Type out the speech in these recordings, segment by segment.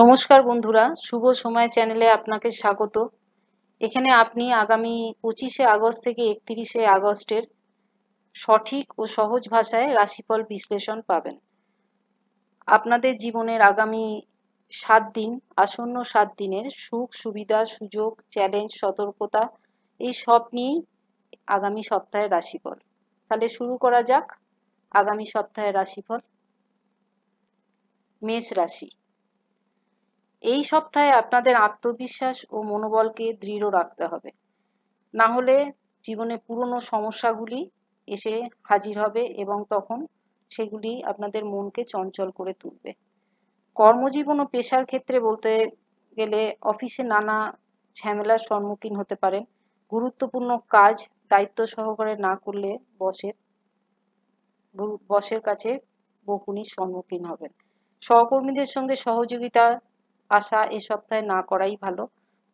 নমস্কার বন্ধুরা, শুভ সময় চ্যানেলে আপনাকে স্বাগত। এখানে আপনি আগামী 25শে আগস্ট থেকে 31শে আগস্টের সঠিক ও সহজ ভাষায় রাশিফল বিশ্লেষণ পাবেন। আপনাদের জীবনের আগামী 7 দিন, আসন্ন 7 দিনের সুখ, সুবিধা, সুযোগ, চ্যালেঞ্জ, সতর্কতা এই সব নিয়েই আগামী সপ্তাহের রাশিফল। তাহলে শুরু করা যাক আগামী সপ্তাহের রাশিফল। মেষ রাশি। এই সপ্তাহে আপনাদের আত্মবিশ্বাস ও মনোবলকে দৃঢ় রাখতে হবে, না হলে জীবনে পুরনো সমস্যাগুলি এসে হাজির হবে এবং তখন সেগুলি আপনাদের মনকে চঞ্চল করে তুলবে। কর্মজীবন ও পেশার ক্ষেত্রে বলতে গেলে অফিসে নানা ঝামেলার সম্মুখীন হতে পারেন। গুরুত্বপূর্ণ কাজ দায়িত্ব সহকারে না করলে বসের কাছে বকুনির সম্মুখীন হবেন। সহকর্মীদের সঙ্গে সহযোগিতা আশা এ সপ্তাহে না করাই ভালো।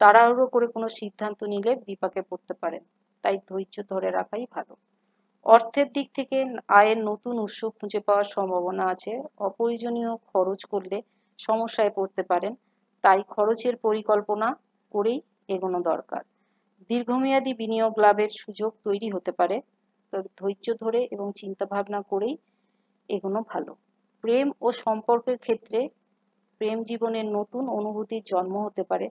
তাড়াহুড়ো করে কোনো সিদ্ধান্ত নিলে বিপাকে পড়তে পারেন, তাই ধৈর্য ধরে রাখাই ভালো। অর্থের দিক থেকে আয়ের নতুন উৎস খুঁজে পাওয়ার সম্ভাবনা আছে। অপ্রয়োজনীয় খরচ করলে সমস্যায় পড়তে পারেন, তাই খরচের পরিকল্পনা করেই এগোনো দরকার। দীর্ঘমেয়াদী বিনিয়োগ লাভের সুযোগ তৈরি হতে পারে, তবে ধৈর্য ধরে এবং চিন্তা ভাবনা করেই এগোনো ভালো। প্রেম ও সম্পর্কের ক্ষেত্রে প্রেম জীবনের নতুন অনুভূতির জন্ম হতে পারে।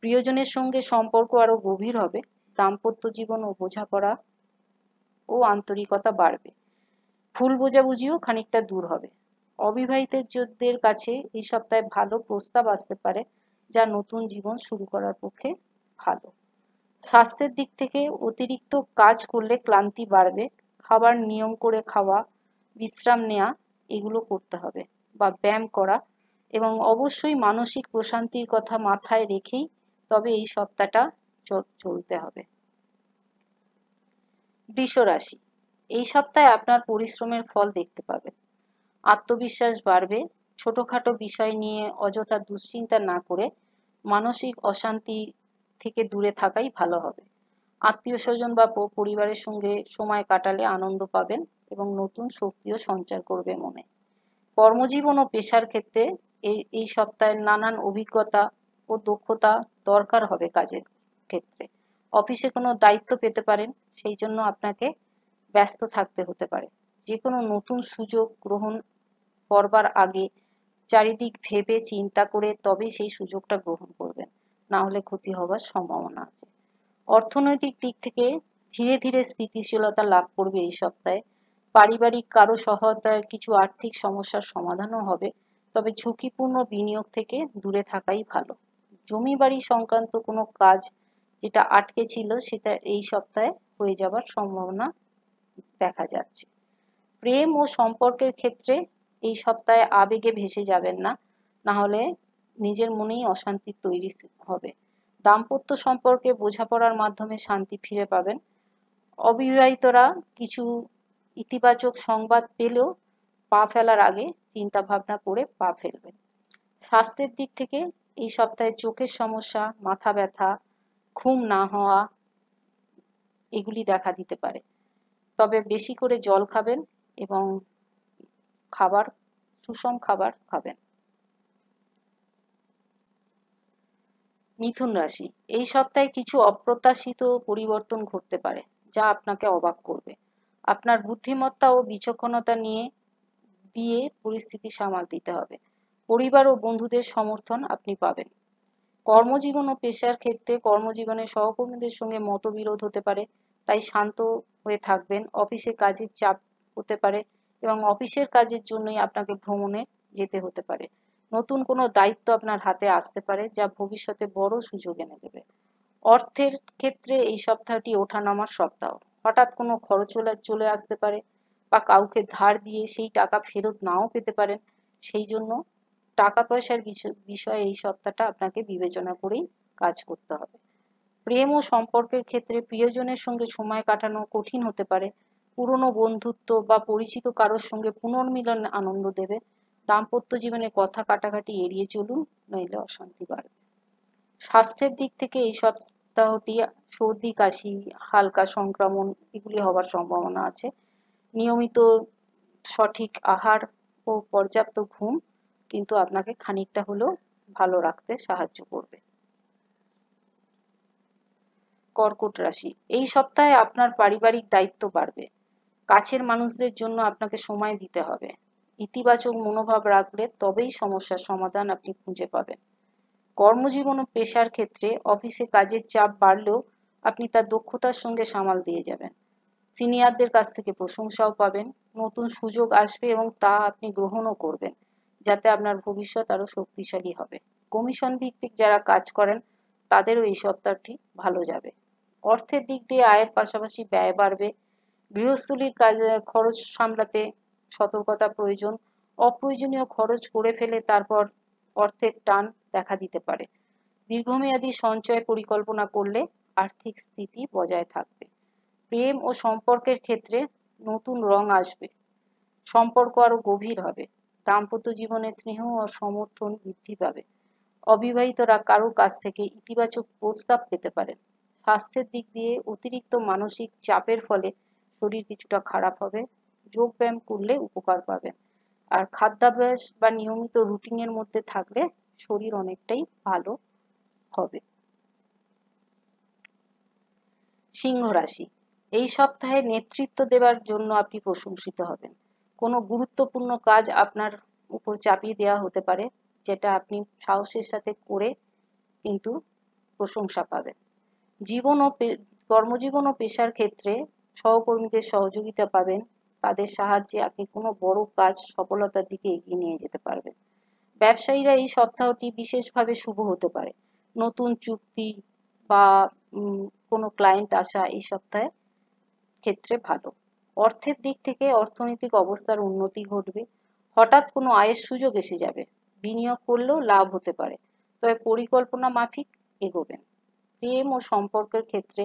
প্রিয়জনের সঙ্গে সম্পর্ক আরো গভীর হবে। দাম্পত্য জীবন ও বোঝাপড়া ও আন্তরিকতা বাড়বে। ভুল বোঝাবুঝিও খানিকটা দূর হবে। অবিবাহিতদের কাছে এই সপ্তাহে ভালো প্রস্তাব আসতে পারে, যা নতুন জীবন শুরু করার পক্ষে ভালো। স্বাস্থ্যের দিক থেকে অতিরিক্ত কাজ করলে ক্লান্তি বাড়বে। খাবার নিয়ম করে খাওয়া, বিশ্রাম নেওয়া এগুলো করতে হবে বা ব্যায়াম করা, এবং অবশ্যই মানসিক প্রশান্তির কথা মাথায় রেখেই তবে এই সপ্তাহটা চলতে হবে। বৃষ রাশি। এই সপ্তাহে আপনার পরিশ্রমের ফল দেখতে পাবেন। আত্মবিশ্বাস বাড়বে। ছোটখাটো বিষয় নিয়ে অযথা দুশ্চিন্তা না করে মানসিক অশান্তি থেকে দূরে থাকাই ভালো হবে। আত্মীয় স্বজন বা পরিবারের সঙ্গে সময় কাটালে আনন্দ পাবেন এবং নতুন শক্তিও সঞ্চার করবে মনে। কর্মজীবন ও পেশার ক্ষেত্রে এই সপ্তাহে নানান অভিজ্ঞতা ও দক্ষতা দরকার হবে কাজের ক্ষেত্রে। অফিসে কোনো দায়িত্ব পেতে পারেন, সেই জন্য আপনাকে ব্যস্ত থাকতে হতে পারে। যে কোনো নতুন সুযোগ গ্রহণ করবার আগে চারিদিক ভেবে চিন্তা করে তবে সেই সুযোগটা গ্রহণ করবেন, না হলে ক্ষতি হবার সম্ভাবনা আছে। অর্থনৈতিক দিক থেকে ধীরে ধীরে স্থিতিশীলতা লাভ করবে এই সপ্তাহে। পারিবারিক কারো সহায়তায় কিছু আর্থিক সমস্যার সমাধানও হবে, তবে ঝুঁকিপূর্ণ বিনিয়োগ থেকে দূরে থাকাই ভালো। জমি বাড়ি সংক্রান্ত কোনো কাজ যেটা আটকে ছিল সেটা এই সপ্তাহে হয়ে যাবার সম্ভাবনা দেখা যাচ্ছে। প্রেম ও সম্পর্কের ক্ষেত্রে এই সপ্তাহে আবেগে ভেসে যাবেন না, না হলে নিজের মনেই অশান্তি তৈরি হবে। দাম্পত্য সম্পর্কে বোঝাপড়ার মাধ্যমে শান্তি ফিরে পাবেন। অবিবাহিতরা কিছু ইতিবাচক সংবাদ পেলেও পা ফেলার আগে চিন্তা ভাবনা করে পা ফেলবেন। স্বাস্থ্যের দিক থেকে এই সপ্তাহে চোখের সমস্যা, মাথা ব্যথা, ঘুম না হওয়া এগুলি দেখা দিতে পারে, তবে বেশি করে জল খাবেন এবং সুষম খাবার খাবেন। মিথুন রাশি। এই সপ্তাহে কিছু অপ্রত্যাশিত পরিবর্তন ঘটতে পারে, যা আপনাকে অবাক করবে। আপনার বুদ্ধিমত্তা ও বিচক্ষণতা দিয়ে পরিস্থিতি সামাল দিতে হবে। পরিবার ও বন্ধুদের সমর্থন আপনি পাবেন। কর্মজীবন ও পেশার ক্ষেত্রে কর্মজীবনে সহকর্মীদের সঙ্গে মতবিরোধ হতে পারে, তাই শান্ত হয়ে থাকবেন। অফিসে কাজের চাপ হতে পারে এবং অফিসের কাজের জন্যই আপনাকে ভ্রমণে যেতে হতে পারে। নতুন কোনো দায়িত্ব আপনার হাতে আসতে পারে, যা ভবিষ্যতে বড় সুযোগ এনে দেবে। অর্থের ক্ষেত্রে এই সপ্তাহটি ওঠানামার সপ্তাহ। হঠাৎ কোনো খরচ চলে আসতে পারে বা কাউকে ধার দিয়ে সেই টাকা ফেরত নাও পেতে পারেন। সেই জন্য টাকা পয়সার বিষয়ে এই সপ্তাহটা আপনাকে বিবেচনা করেই কাজ করতে হবে। প্রেম ও সম্পর্কের ক্ষেত্রে প্রিয়জনের সঙ্গে সময় কাটানো কঠিন হতে পারে। পুরনো বন্ধুত্ব বা পরিচিত কারোর সঙ্গে পুনর্মিলন আনন্দ দেবে। দাম্পত্য জীবনে কথা কাটাকাটি এড়িয়ে চলুন, নইলে অশান্তি বাড়বে। স্বাস্থ্যের দিক থেকে এই সপ্তাহটি সর্দি, কাশি, হালকা সংক্রমণ এগুলি হওয়ার সম্ভাবনা আছে। নিয়মিত সঠিক আহার ও পর্যাপ্ত ঘুম কিন্তু আপনাকে খানিকটা হলেও ভালো রাখতে সাহায্য করবে। কর্কট রাশি, এই সপ্তাহে আপনার পারিবারিক দায়িত্ব বাড়বে। কাছের মানুষদের জন্য আপনাকে সময় দিতে হবে। ইতিবাচক মনোভাব রাখলে তবেই সমস্যার সমাধান আপনি খুঁজে পাবেন। কর্মজীবন ও পেশার ক্ষেত্রে অফিসে কাজের চাপ বাড়লেও আপনি তার দক্ষতার সঙ্গে সামাল দিয়ে যাবেন। সিনিয়রদের কাছ থেকে প্রশংসাও পাবেন। নতুন সুযোগ আসবে এবং তা আপনি গ্রহণও করবেন, যাতে আপনার ভবিষ্যৎ আরো শক্তিশালী হবে। কমিশন ভিত্তিক যারা কাজ করেন তাদেরও এই সপ্তাহটি ভালো যাবে। অর্থের দিক দিয়ে আয়ের পাশাপাশি ব্যয় বাড়বে। গৃহস্থলীর কাজ খরচ সামলাতে সতর্কতা প্রয়োজন। অপ্রয়োজনীয় খরচ করে ফেলে তারপর অর্থের টান দেখা দিতে পারে। দীর্ঘমেয়াদী সঞ্চয় পরিকল্পনা করলে আর্থিক স্থিতি বজায় থাকবে। প্রেম ও সম্পর্কের ক্ষেত্রে নতুন রং আসবে। সম্পর্ক আরো গভীর হবে। দাম্পত্য জীবনে স্নেহ ও সমর্থন বৃদ্ধি পাবে। অবিবাহিতরা কারো কাছ থেকে ইতিবাচক প্রস্তাব পেতে পারেন। স্বাস্থ্যের দিক দিয়ে অতিরিক্ত মানসিক চাপের ফলে শরীর কিছুটা খারাপ হবে। যোগ ব্যায়াম করলে উপকার পাবেন। আর খাদ্যাভ্যাস বা নিয়মিত রুটিনের মধ্যে থাকলে শরীর অনেকটাই ভালো হবে। সিংহ রাশি, এই সপ্তাহে নেতৃত্ব দেওয়ার জন্য আপনি প্রশংসিত হবেন। কোনো গুরুত্বপূর্ণ কাজ আপনার উপর চাপিয়ে দেওয়া হতে পারে, যেটা আপনি সাহসের সাথে করে কিন্তু প্রশংসা পাবেন। জীবন ও কর্মজীবন ও পেশার ক্ষেত্রে সহকর্মীদের সহযোগিতা পাবেন। তাদের সাহায্যে আপনি কোনো বড় কাজ সফলতার দিকে এগিয়ে নিয়ে যেতে পারবেন। ব্যবসায়ীরা এই সপ্তাহটি বিশেষভাবে শুভ হতে পারে। নতুন চুক্তি বা কোনো ক্লায়েন্ট আসা এই সপ্তাহে ক্ষেত্রে ভালো। অর্থের দিক থেকে অর্থনৈতিক অবস্থার উন্নতি ঘটবে। হঠাৎ কোনো আয়ের সুযোগ এসে যাবে। বিনিয়োগ করলেও লাভ হতে পারে, তবে পরিকল্পনা মাফিক এগোবেন। প্রেম ও সম্পর্কের ক্ষেত্রে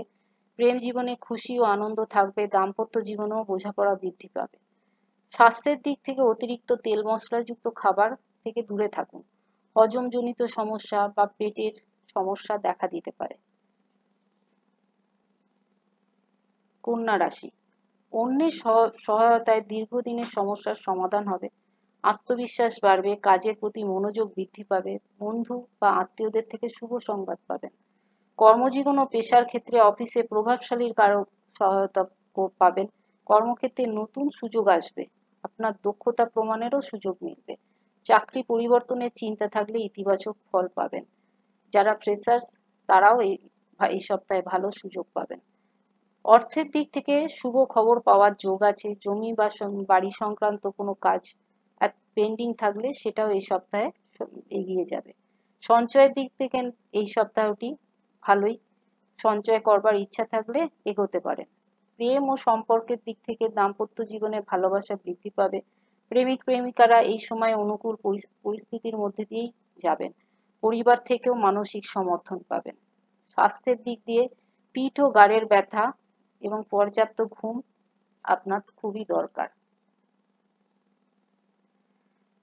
প্রেম জীবনে খুশি ও আনন্দ থাকবে। দাম্পত্য জীবনেও বোঝাপড়া বৃদ্ধি পাবে। স্বাস্থ্যের দিক থেকে অতিরিক্ত তেল মশলাযুক্ত খাবার থেকে দূরে থাকুন। হজমজনিত সমস্যা বা পেটের সমস্যা দেখা দিতে পারে। কন্যা রাশি, অন্যের সহায়তায় দীর্ঘদিনের সমস্যার সমাধান হবে। আত্মবিশ্বাস বাড়বে। কাজের প্রতি মনোযোগ বৃদ্ধি পাবে। বন্ধু বা আত্মীয়দের থেকে শুভ সংবাদ পাবেন। কর্মজীবন ও পেশার ক্ষেত্রে অফিসে প্রভাবশালীর কারো সহায়তা পাবেন। কর্মক্ষেত্রে নতুন সুযোগ আসবে। আপনার দক্ষতা প্রমাণেরও সুযোগ মিলবে। চাকরি পরিবর্তনের চিন্তা থাকলে ইতিবাচক ফল পাবেন। যারা ফ্রেশার্স তারাও এই সপ্তাহে ভালো সুযোগ পাবেন। অর্থের দিক থেকে শুভ খবর পাওয়ার যোগ আছে। জমি বা বাড়ি সংক্রান্ত কোনো কাজ পেন্ডিং থাকলে সেটাও এই সপ্তাহে এগিয়ে যাবে। সঞ্চয়ের দিক থেকে এই সপ্তাহটি ভালোই। সঞ্চয় করবার ইচ্ছা থাকলে এগোতে পারেন। প্রেম ও সম্পর্কের দিক থেকে দাম্পত্য জীবনে ভালোবাসা বৃদ্ধি পাবে। প্রেমিক প্রেমিকারা এই সময় অনুকূল পরিস্থিতির মধ্যে দিয়েই যাবেন। পরিবার থেকেও মানসিক সমর্থন পাবেন। স্বাস্থ্যের দিক দিয়ে পিঠ ও ঘাড়ের ব্যথা এবং পর্যাপ্ত ঘুম আপনার খুবই দরকার।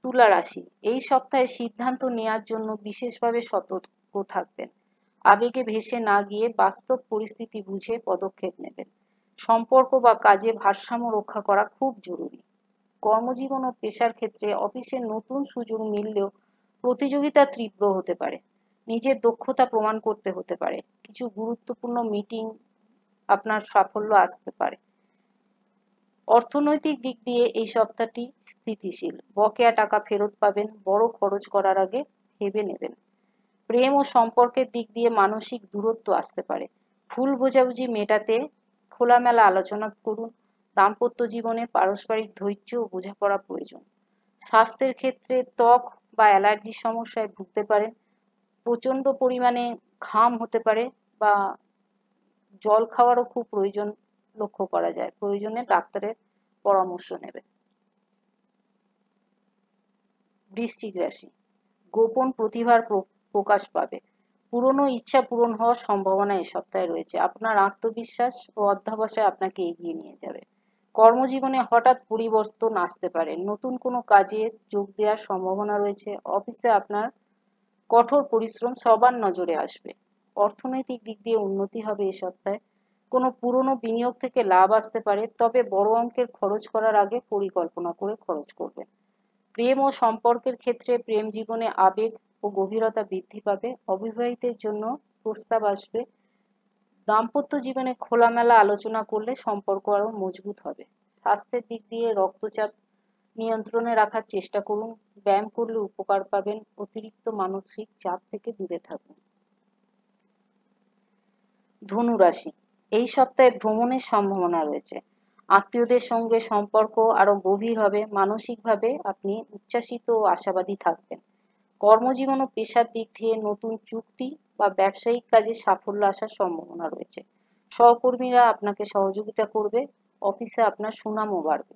তুলা রাশি, এই সপ্তাহে সিদ্ধান্ত নেওয়ার জন্য বিশেষভাবে সতর্ক থাকবেন। আবেগে ভেসে না গিয়ে বাস্তব পরিস্থিতি বুঝে পদক্ষেপ নেবেন। সম্পর্ক বা কাজে ভারসাম্য রক্ষা করা খুব জরুরি। কর্মজীবন ও পেশার ক্ষেত্রে অফিসে নতুন সুযোগ মিললেও প্রতিযোগিতা তীব্র হতে পারে। নিজের দক্ষতা প্রমাণ করতে হতে পারে। কিছু গুরুত্বপূর্ণ মিটিং আপনার সাফল্য আসতে পারে। অর্থনৈতিক দিক দিয়ে এই সপ্তাহটি স্থিতিশীল। বকেয়া টাকা ফেরত পাবেন। বড় খরচ করার আগে ভেবে নেবেন। প্রেম ও সম্পর্কের দিক দিয়ে মানসিক দূরত্ব আসতে পারে। ভুল বোঝাবুঝি মেটাতে খোলামেলা আলোচনা করুন। দাম্পত্য জীবনে পারস্পরিক ধৈর্য ও বোঝাপড়া প্রয়োজন। স্বাস্থ্যের ক্ষেত্রে ত্বক বা অ্যালার্জির সমস্যায় ভুগতে পারেন। প্রচণ্ড পরিমাণে ঘাম হতে পারে বা জল খাওয়ারও খুব প্রয়োজন লক্ষ্য করা যায়। প্রয়োজনে ডাক্তারের পরামর্শ নেবেন। বৃশ্চিক রাশি, গোপন প্রতিভার প্রকাশ পাবে। পুরনো ইচ্ছা পূরণ হওয়ার সম্ভাবনা এই সপ্তাহে রয়েছে। আপনার আত্মবিশ্বাস ও অধ্যবসায় আপনাকে এগিয়ে নিয়ে যাবে। কর্মজীবনে হঠাৎ পরিবর্তন আসতে পারে। নতুন কোনো কাজে যোগ দেওয়ার সম্ভাবনা রয়েছে। অফিসে আপনার কঠোর পরিশ্রম সবার নজরে আসবে। অর্থনৈতিক দিক দিয়ে উন্নতি হবে এই সপ্তাহে। কোনো পুরনো বিনিয়োগ থেকে লাভ আসতে পারে, তবে বড় অঙ্কের খরচ করার আগে পরিকল্পনা করে খরচ করবেন। প্রেম ও সম্পর্কের ক্ষেত্রে প্রেম জীবনে আবেগ ও গভীরতা বৃদ্ধি পাবে। অবিবাহিতের জন্য প্রস্তাব আসবে। দাম্পত্য জীবনে খোলামেলা আলোচনা করলে সম্পর্ক আরো মজবুত হবে। স্বাস্থ্যের দিক দিয়ে রক্তচাপ নিয়ন্ত্রণে রাখার চেষ্টা করুন। ব্যায়াম করলে উপকার পাবেন। অতিরিক্ত মানসিক চাপ থেকে দূরে থাকুন। ধনু রাশি, এই সপ্তাহে ভ্রমণের সম্ভাবনা রয়েছে। আত্মীয়দের সঙ্গে সম্পর্ক আরো গভীর হবে। মানসিকভাবে আপনি উচ্ছ্বাসিত ও আশাবাদী থাকবেন। কর্মজীবন ও পেশার দিক থেকে নতুন চুক্তি বা ব্যবসায়িক কাজে সাফল্য আসার সম্ভাবনা রয়েছে। সহকর্মীরা আপনাকে সহযোগিতা করবে। অফিসে আপনার সুনামও বাড়বে।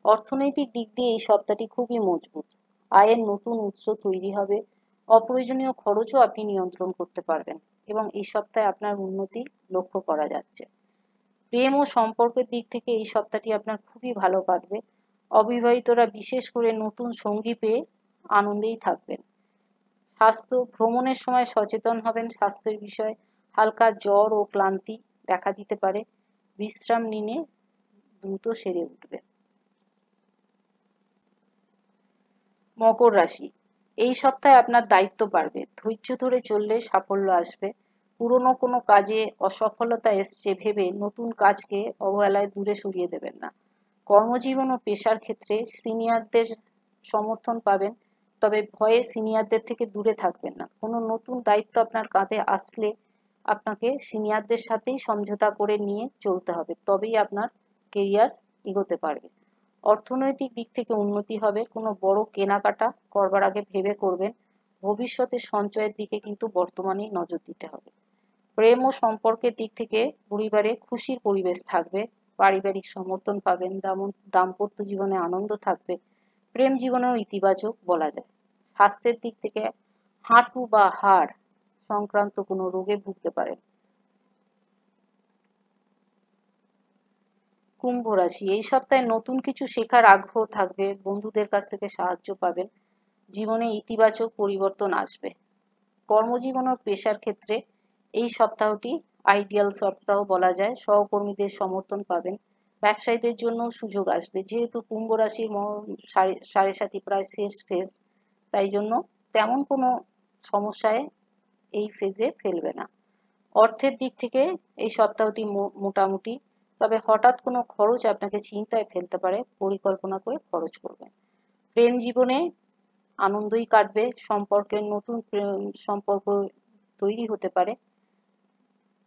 অর্থনৈতিক দিক দিয়ে এই সপ্তাহটি খুবই মজবুত। আয়ের নতুন উৎস তৈরি হবে। অপ্রয়োজনীয় খরচও আপনি নিয়ন্ত্রণ করতে পারবেন এবং এই সপ্তাহে আপনার উন্নতি লক্ষ্য করা যাচ্ছে। প্রেম ও সম্পর্কের দিক থেকে এই সপ্তাহটি আপনার খুবই ভালো কাটবে। অবিবাহিতরা বিশেষ করে নতুন সঙ্গী পেয়ে আনন্দেই থাকবেন। স্বাস্থ্য, ভ্রমণের সময় সচেতন হবেন। স্বাস্থ্যের বিষয়ে হালকা জ্বর ও ক্লান্তি দেখা দিতে পারে। বিশ্রাম নিলে দ্রুত সেরে উঠবে। মকর রাশি, এই সপ্তাহে আপনার দায়িত্ব বাড়বে। ধৈর্য ধরে চললে সাফল্য আসবে। পুরনো কোনো কাজে অসফলতা এসছে ভেবে নতুন কাজকে অবহেলায় দূরে সরিয়ে দেবেন না। কর্মজীবন ও পেশার ক্ষেত্রে সিনিয়রদের সমর্থন পাবেন, তবে ভয়ে সিনিয়রদের থেকে দূরে থাকবেন না। কোনো নতুন দায়িত্ব আপনার কাঁধে আসলে আপনাকে সিনিয়রদের সাথেই সমঝোতা করে নিয়ে চলতে হবে, তবেই আপনার কেরিয়ার এগোতে পারবে। অর্থনৈতিক দিক থেকে উন্নতি হবে। কোনো বড় কেনাকাটা করবার আগে ভেবে করবেন। ভবিষ্যতে সঞ্চয়ের দিকে কিন্তু বর্তমানেই নজর দিতে হবে। প্রেম ও সম্পর্কের দিক থেকে পরিবারে খুশির পরিবেশ থাকবে। পারিবারিক সমর্থন পাবেন। দাম্পত্য জীবনে আনন্দ থাকবে। প্রেম জীবনেও ইতিবাচক বলা যায়। স্বাস্থ্যের দিক থেকে হাঁটু বা হাড় সংক্রান্ত কোনো রোগে ভুগতে পারেন। কুম্ভ রাশি, এই সপ্তাহে নতুন কিছু শেখার আগ্রহ থাকবে। বন্ধুদের কাছ থেকে সাহায্য পাবেন। জীবনে ইতিবাচক পরিবর্তন আসবে। কর্মজীবন ও পেশার ক্ষেত্রে এই সপ্তাহটি আইডিয়াল সপ্তাহ বলা যায়। সহকর্মীদের সমর্থন পাবেন। ব্যবসায়ীদের জন্য সুযোগ আসবে। যেহেতু কুম্ভ রাশির সাড়ে সাথী প্রায় শেষ ফেজ, তাই জন্য তেমন কোনো সমস্যায় এই ফেজে ফেলবে না। অর্থের দিক থেকে এই সপ্তাহটি মোটামুটি, তবে হঠাৎ কোনো খরচ আপনাকে চিন্তায় ফেলতে পারে। পরিকল্পনা করে খরচ করবেন। প্রেম জীবনে আনন্দই কাটবে। সম্পর্কের নতুন সম্পর্ক তৈরি হতে পারে।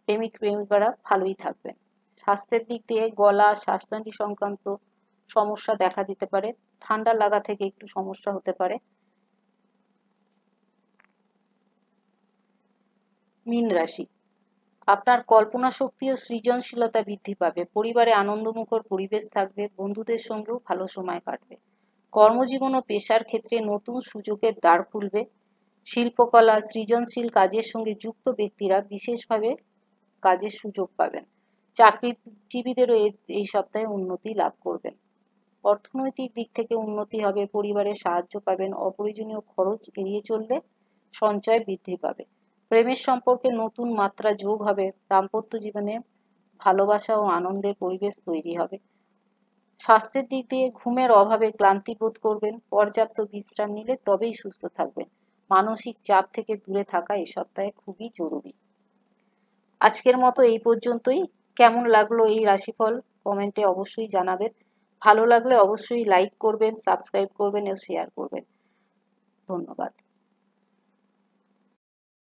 প্রেমিক প্রেমিকারা ভালোই থাকবেন। স্বাস্থ্যের দিক দিয়ে গলা শ্বাসনালী সংক্রান্ত সমস্যা দেখা দিতে পারে। ঠান্ডা লাগা থেকে একটু সমস্যা হতে পারে। মীন রাশি, আপনার কল্পনা শক্তি ও সৃজনশীলতা বৃদ্ধি পাবে। পরিবারে আনন্দমুখর পরিবেশ থাকবে। বন্ধুদের সঙ্গেও ভালো সময় কাটবে। কর্মজীবন ও পেশার ক্ষেত্রে নতুন সুযোগের দ্বার খুলবে। শিল্পকলা, সৃজনশীল কাজের সঙ্গে যুক্ত ব্যক্তিরা বিশেষভাবে কাজের সুযোগ পাবেন। চাকরিজীবীদেরও এই সপ্তাহে উন্নতি লাভ করবেন। অর্থনৈতিক দিক থেকে উন্নতি হবে। পরিবারের সাহায্য পাবেন। অপ্রয়োজনীয় খরচ এড়িয়ে চললে সঞ্চয় বৃদ্ধি পাবে। প্রেমের সম্পর্কে নতুন মাত্রা যোগ হবে। দাম্পত্য জীবনে ভালোবাসা ও আনন্দের পরিবেশ তৈরি হবে। স্বাস্থ্যের দিক দিয়ে ঘুমের অভাবে ক্লান্তি বোধ করবেন। পর্যাপ্ত বিশ্রাম নিলে তবেই সুস্থ থাকবেন। মানসিক চাপ থেকে দূরে থাকা এই সপ্তাহে খুবই জরুরি। আজকের মতো এই পর্যন্তই। কেমন লাগলো এই রাশিফল কমেন্টে অবশ্যই জানাবেন। ভালো লাগলে অবশ্যই লাইক করবেন, সাবস্ক্রাইব করবেন ও শেয়ার করবেন। ধন্যবাদ।